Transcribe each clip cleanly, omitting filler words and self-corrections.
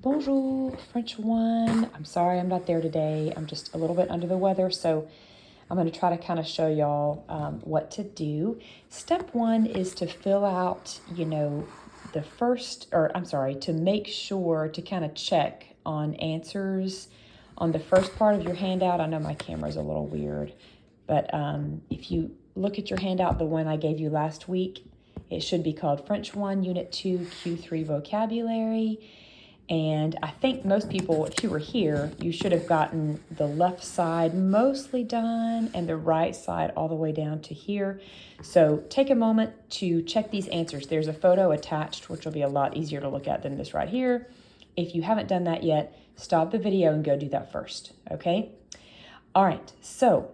Bonjour, French 1. I'm sorry I'm not there today. I'm just a little bit under the weather, so I'm going to try to kind of show y'all what to do. Step 1 is to fill out, to make sure to kind of check on answers on the first part of your handout. I know my camera's a little weird, but if you look at your handout, the one I gave you last week, it should be called French 1, Unit 2, Q3 Vocabulary. And I think most people, if you were here, you should have gotten the left side mostly done and the right side all the way down to here. So take a moment to check these answers. There's a photo attached, which will be a lot easier to look at than this right here. If you haven't done that yet, stop the video and go do that first, okay? All right, so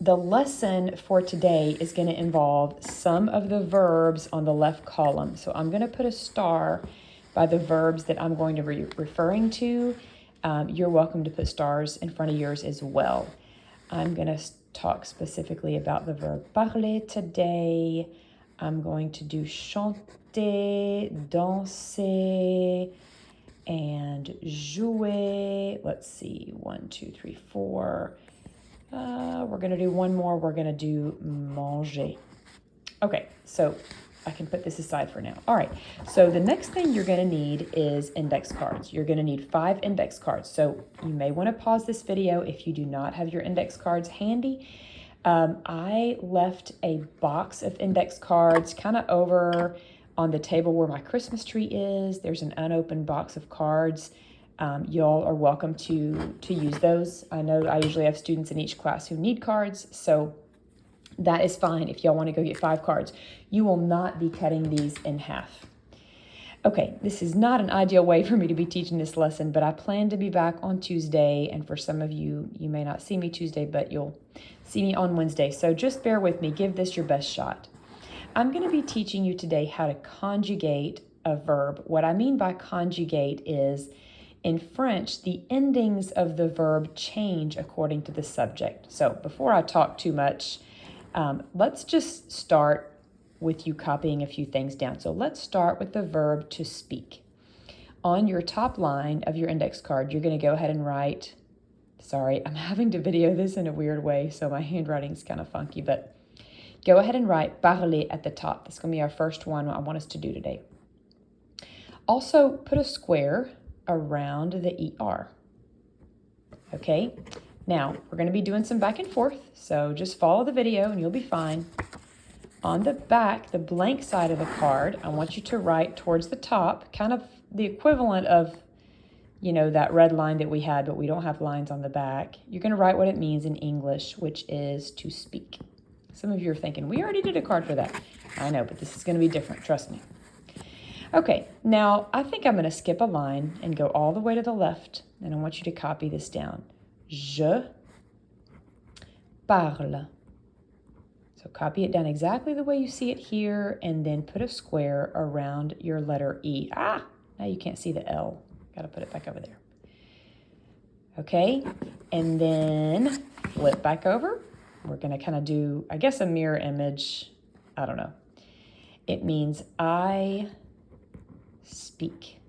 the lesson for today is going to involve some of the verbs on the left column. So I'm going to put a star by the verbs that I'm going to be referring to. You're welcome to put stars in front of yours as well. I'm going to talk specifically about the verb parler today. I'm going to do chanter, danser, and jouer. Let's see, 1, 2, 3, 4. We're going to do one more. We're going to do manger. Okay, so I can put this aside for now. All right, so the next thing you're going to need is index cards. You're going to need 5 index cards. So you may want to pause this video if you do not have your index cards handy. I left a box of index cards kind of over on the table where my Christmas tree is. There's an unopened box of cards. Y'all are welcome to use those. I know I usually have students in each class who need cards, so that is fine if y'all want to go get 5 cards. You will not be cutting these in half. Okay, this is not an ideal way for me to be teaching this lesson, but I plan to be back on Tuesday, and for some of you, you may not see me Tuesday, but you'll see me on Wednesday. So just bear with me. Give this your best shot. I'm going to be teaching you today how to conjugate a verb. What I mean by conjugate is, in French, the endings of the verb change according to the subject. So before I talk too much, let's just start with you copying a few things down. So let's start with the verb to speak. On your top line of your index card, you're going to go ahead and write, sorry, I'm having to video this in a weird way, so my handwriting is kind of funky, but go ahead and write parler at the top. That's going to be our first one I want us to do today. Also, put a square around the ER. Okay? Now, we're going to be doing some back and forth, so just follow the video and you'll be fine. On the back, the blank side of the card, I want you to write towards the top, kind of the equivalent of, that red line that we had, but we don't have lines on the back. You're going to write what it means in English, which is to speak. Some of you are thinking, we already did a card for that. I know, but this is going to be different, trust me. Okay, now I think I'm going to skip a line and go all the way to the left, and I want you to copy this down. Je parle. So copy it down exactly the way you see it here, and then put a square around your letter E. Now you can't see the L. Got to put it back over there. Okay, and then flip back over. We're going to kind of do, I guess, a mirror image. I don't know. It means I speak.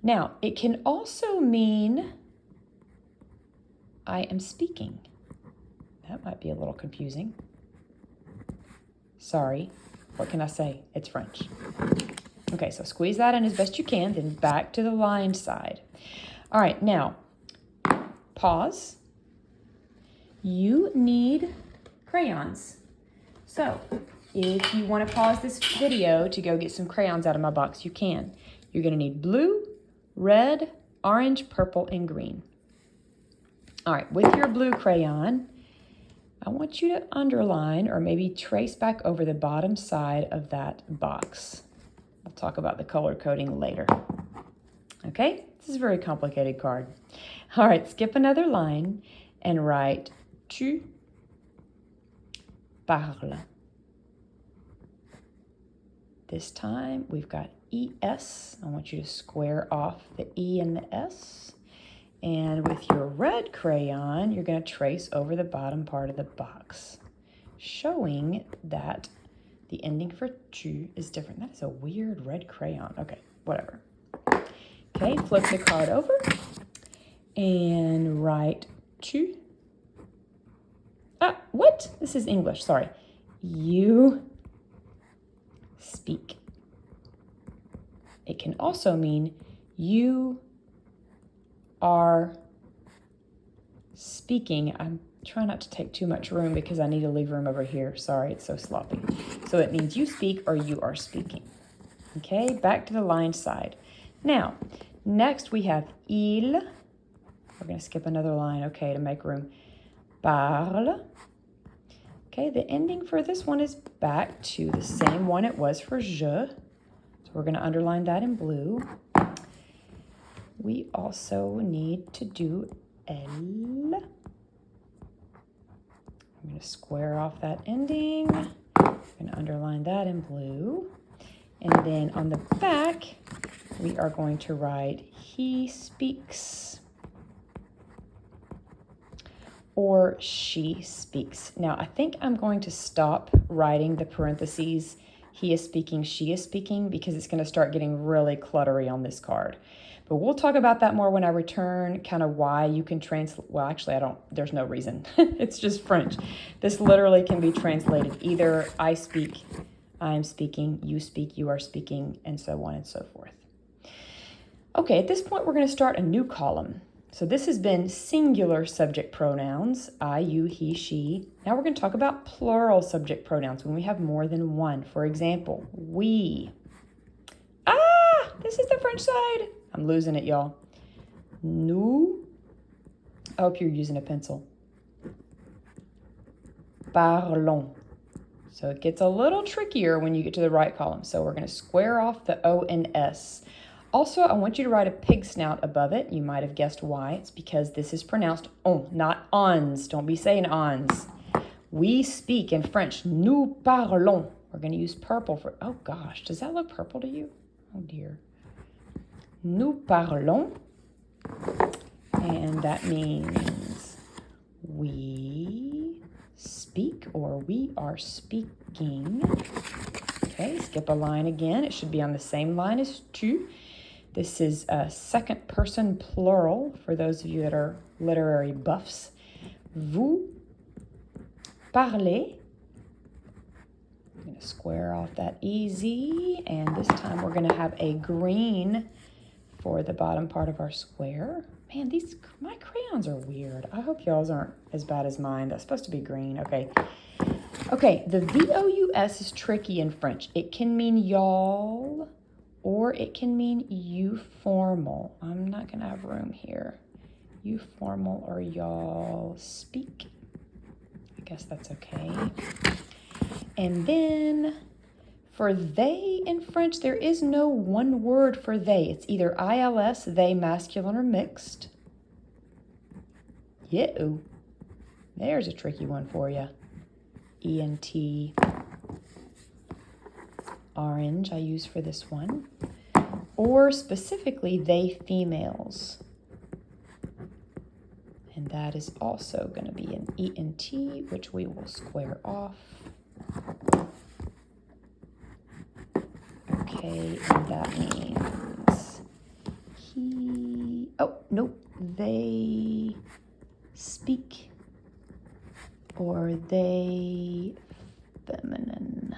Now, it can also mean I am speaking. That might be a little confusing. Sorry, what can I say? It's French. Okay, so squeeze that in as best you can, then back to the lined side. All right, now, pause. You need crayons. So, if you want to pause this video to go get some crayons out of my box, you can. You're going to need blue, red, orange, purple, and green. All right, with your blue crayon, I want you to underline or maybe trace back over the bottom side of that box. We'll talk about the color coding later. Okay, this is a very complicated card. All right, skip another line and write tu parles. This time we've got ES. I want you to square off the E and the S. And with your red crayon, you're going to trace over the bottom part of the box, showing that The ending for tu is different. That is a weird red crayon. Okay, whatever. Okay, flip the card over and write tu. What? This is English, sorry. You speak. It can also mean you are speaking. I'm trying not to take too much room because I need to leave room over here. Sorry, it's so sloppy. So it means you speak or you are speaking. Okay, back to the line side. Now, next we have il. We're going to skip another line, okay, to make room. Parle. Okay, the ending for this one is back to the same one it was for je. So we're going to underline that in blue. We also need to do elle. I'm going to square off that ending. I'm going to underline that in blue. And then on the back, we are going to write he speaks or she speaks. Now, I think I'm going to stop writing the parentheses, he is speaking, she is speaking, because it's going to start getting really cluttery on this card. But we'll talk about that more when I return, kind of why you can translate. Well, actually, there's no reason. It's just French. This literally can be translated either I speak, I am speaking, you are speaking, and so on and so forth. Okay, at this point, we're going to start a new column. So this has been singular subject pronouns, I, you, he, she. Now we're going to talk about plural subject pronouns when we have more than one. For example, we. This is the French side. I'm losing it, y'all. Nous. I hope you're using a pencil. Parlons. So it gets a little trickier when you get to the right column. So we're going to square off the O and S. Also, I want you to write a pig snout above it. You might have guessed why. It's because this is pronounced on, not ons. Don't be saying ons. We speak in French. Nous parlons. We're going to use purple for, oh gosh, does that look purple to you? Oh dear. Nous parlons. And that means we speak or we are speaking. Okay, skip a line again. It should be on the same line as tu. This is a second person plural for those of you that are literary buffs. Vous parlez. I'm going to square off that easy. And this time we're going to have a green for the bottom part of our square. Man, my crayons are weird. I hope y'all's aren't as bad as mine. That's supposed to be green. Okay. Okay, the VOUS is tricky in French. It can mean y'all, or it can mean you formal. I'm not going to have room here. You formal or y'all speak. I guess that's okay. And then for they in French, there is no one word for they. It's either ILS, they, masculine or mixed. Yeah, there's a tricky one for you. ENT. Orange I use for this one. Or specifically, they females. And that is also going to be an ENT, which we will square off. Okay, and that means they speak or they feminine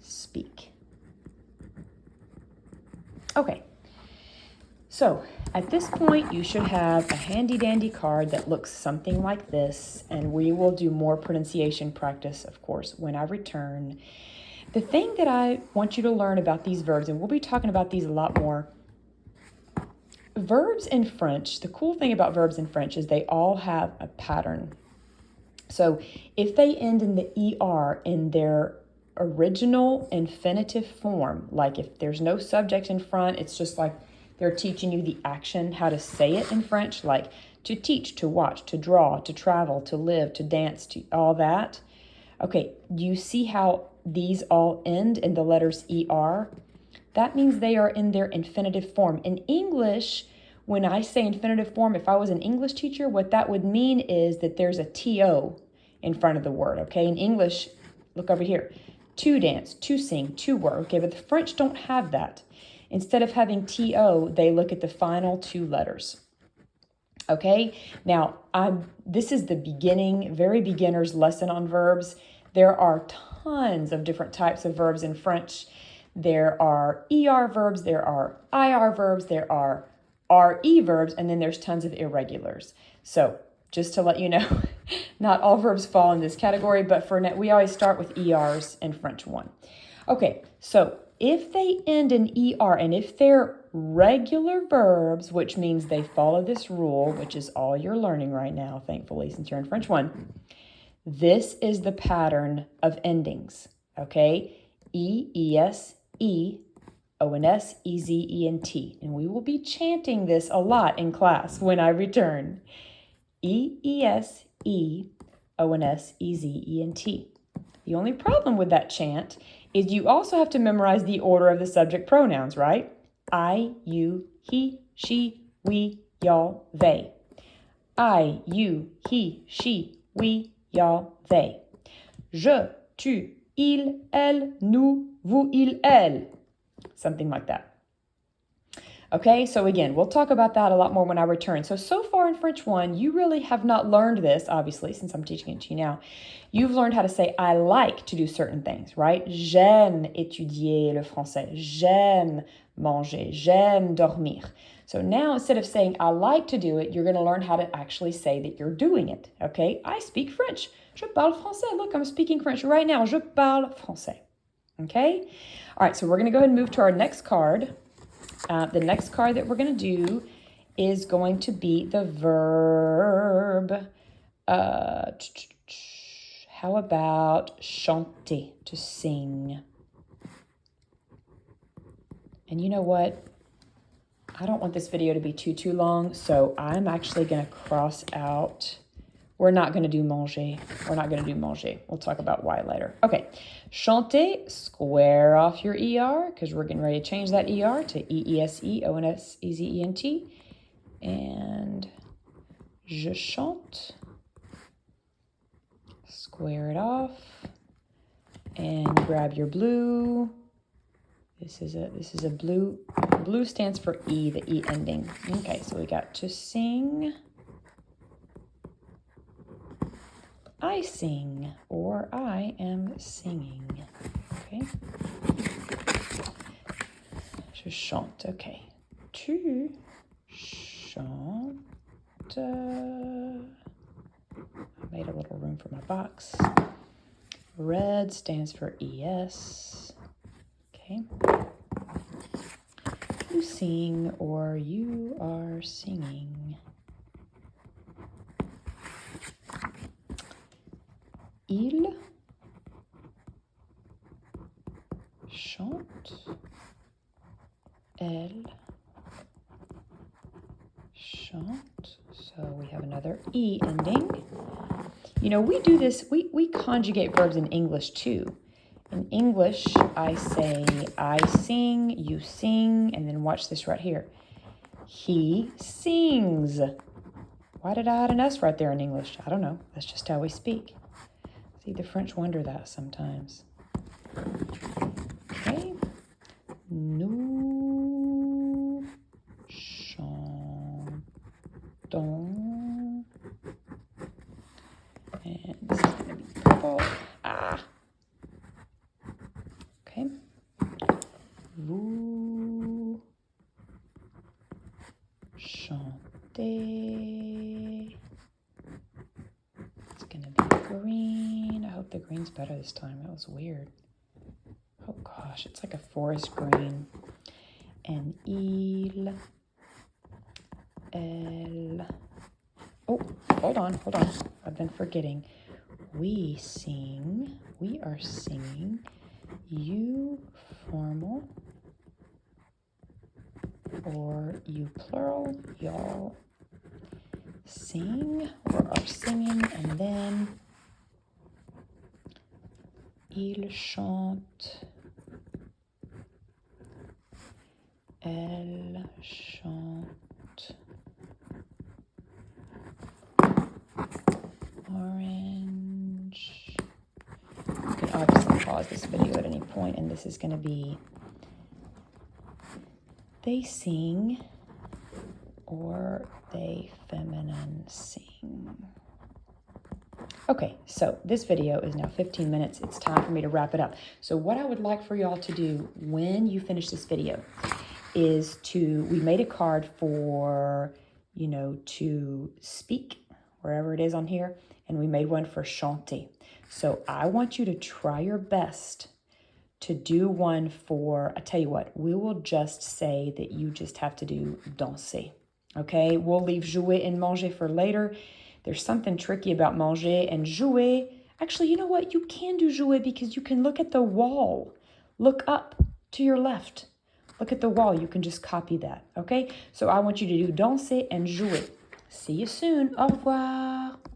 speak. Okay, so at this point you should have a handy dandy card that looks something like this, and we will do more pronunciation practice, of course, when I return. The thing that I want you to learn about these verbs, and we'll be talking about these a lot more, verbs in French, the cool thing about verbs in French is they all have a pattern. So if they end in the ER in their original infinitive form, like if there's no subject in front, it's just like they're teaching you the action, how to say it in French, like to teach, to watch, to draw, to travel, to live, to dance, to all that. Okay, do you see how these all end in the letters ER? That means they are in their infinitive form. In English, when I say infinitive form, if I was an English teacher, what that would mean is that there's a TO in front of the word, okay? In English, look over here. To dance, to sing, to work. Okay, but the French don't have that. Instead of having T-O, they look at the final two letters. Okay, now this is the very beginner's lesson on verbs. There are tons of different types of verbs in French. There are ER verbs, there are IR verbs, there are RE verbs, and then there's tons of irregulars. So just to let you know, not all verbs fall in this category, but for now, we always start with ERs in French 1. Okay, so if they end in ER, and if they're regular verbs, which means they follow this rule, which is all you're learning right now, thankfully, since you're in French 1, this is the pattern of endings, okay? E, E-S, E, O-N-S, E-Z, E-N-T. And we will be chanting this a lot in class when I return. E, E-S, E, O-N-S, E-Z, E-N-T. The only problem with that chant is you also have to memorize the order of the subject pronouns, right? I, you, he, she, we, y'all, they. I, you, he, she, we, y'all, they. Je, tu, il, elle, nous, vous, il, elle. Something like that. Okay, so again, we'll talk about that a lot more when I return. So far in French 1, you really have not learned this, obviously, since I'm teaching it to you now. You've learned how to say, I like to do certain things, right? J'aime étudier le français. J'aime manger. J'aime dormir. So now, instead of saying, I like to do it, you're going to learn how to actually say that you're doing it, okay? I speak French. Je parle français. Look, I'm speaking French right now. Je parle français, okay? All right, so we're going to go ahead and move to our next card. The next card that we're going to do is going to be the verb. How about chanter, to sing? And you know what? I don't want this video to be too long, so I'm actually going to cross out. We're not going to do manger. We're not going to do manger. We'll talk about why later. Okay. Chanter, square off your ER, because we're getting ready to change that ER to E-E-S-E, O-N-S, E-Z-E-N-T. And je chante. Square it off. And grab your blue. This is a blue. Blue stands for E, the E ending. Okay, so we got to sing. I sing, or I am singing, okay? Je chante, okay. Tu chantes. I made a little room for my box. Red stands for ES, okay? You sing, or you are singing. Il chante, elle chante. So we have another E ending. You know, we do this, we conjugate verbs in English too. In English, I say I sing, you sing, and then watch this right here. He sings. Why did I add an S right there in English? I don't know. That's just how we speak. See, the French wonder that sometimes. Okay. Nous chantons. And this is going to be purple. Ah. Okay. Vous chantez. It's going to be green. I hope the green's better this time. That was weird. Oh gosh, it's like a forest green. And il, elle. Oh, hold on. I've been forgetting. We sing. We are singing. You formal. Or you plural. Y'all sing or are singing, and then il chante, elle chante. Orange. Okay, I this is going to be they sing or they feminine sing. Okay, so this video is now 15 minutes. It's time for me to wrap it up. So what I would like for y'all to do when you finish this video is we made a card for, to speak, wherever it is on here, and we made one for chanter. So I want you to try your best to do one for, I tell you what, we will just say that you just have to do danser, okay? We'll leave jouer and manger for later. There's something tricky about manger and jouer. Actually, you know what? You can do jouer because you can look at the wall. Look up to your left. Look at the wall. You can just copy that, okay? So I want you to do danser and jouer. See you soon. Au revoir.